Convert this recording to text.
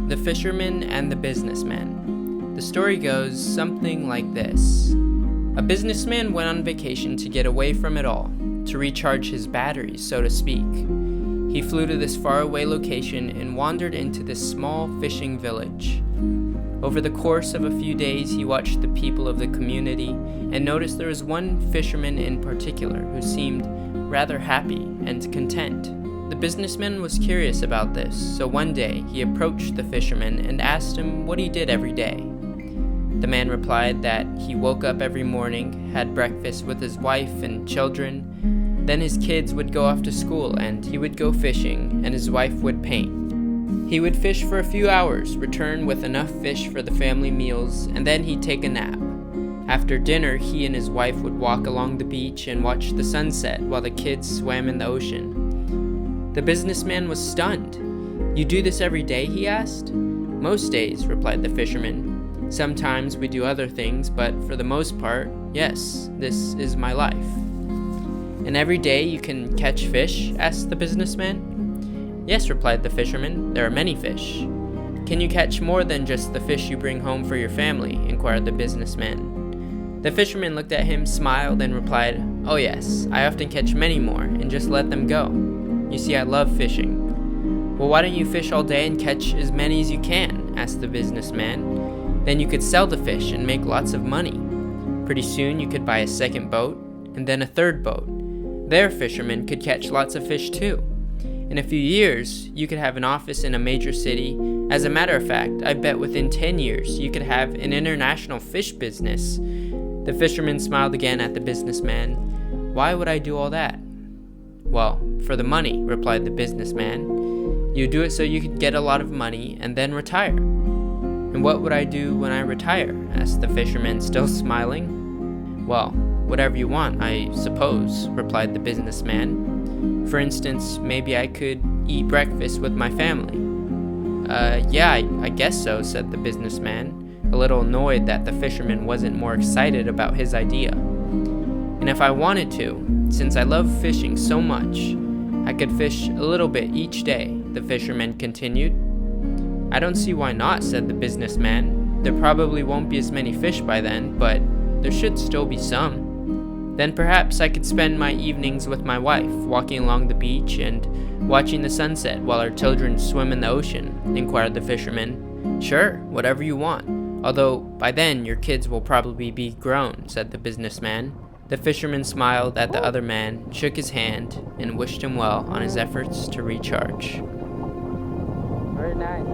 The Fisherman and the Businessman. The story goes something like this. A businessman went on vacation to get away from it all, to recharge his batteries, so to speak. He flew to this faraway location and wandered into this small fishing village. Over the course of a few days, he watched the people of the community and noticed there was one fisherman in particular who seemed rather happy and content. The businessman was curious about this, so one day he approached the fisherman and asked him what he did every day. The man replied that he woke up every morning, had breakfast with his wife and children, then his kids would go off to school and he would go fishing and his wife would paint. He would fish for a few hours, return with enough fish for the family meals, and then he'd take a nap. After dinner, he and his wife would walk along the beach and watch the sunset while the kids swam in the ocean. The businessman was stunned. "You do this every day?" he asked. "Most days," replied the fisherman. "Sometimes we do other things, but for the most part, yes, this is my life." "And every day you can catch fish?" asked the businessman. "Yes," replied the fisherman, "there are many fish." "Can you catch more than just the fish you bring home for your family?" inquired the businessman. The fisherman looked at him, smiled, and replied, "Oh yes, I often catch many more and just let them go. You see, I love fishing." "Well, why don't you fish all day and catch as many as you can?" asked the businessman. "Then you could sell the fish and make lots of money. Pretty soon you could buy a second boat, and then a third boat. Their fishermen could catch lots of fish too. In a few years, you could have an office in a major city. As a matter of fact, I bet within 10 years you could have an international fish business." The fisherman smiled again at the businessman. "Why would I do all that?" "Well, for the money," replied the businessman. "You do it so you could get a lot of money and then retire." "And what would I do when I retire?" asked the fisherman, still smiling. "Well, whatever you want, I suppose," replied the businessman. "For instance, maybe I could eat breakfast with my family." Yeah, I guess so," said the businessman, a little annoyed that the fisherman wasn't more excited about his idea. "And if I wanted to, since I love fishing so much, I could fish a little bit each day," the fisherman continued. "I don't see why not," said the businessman. "There probably won't be as many fish by then, but there should still be some. Then perhaps I could spend my evenings with my wife, walking along the beach and watching the sunset while our children swim in the ocean," inquired the fisherman. "Sure, whatever you want. Although by then your kids will probably be grown," said the businessman. The fisherman smiled at the other man, shook his hand, and wished him well on his efforts to recharge. Very nice.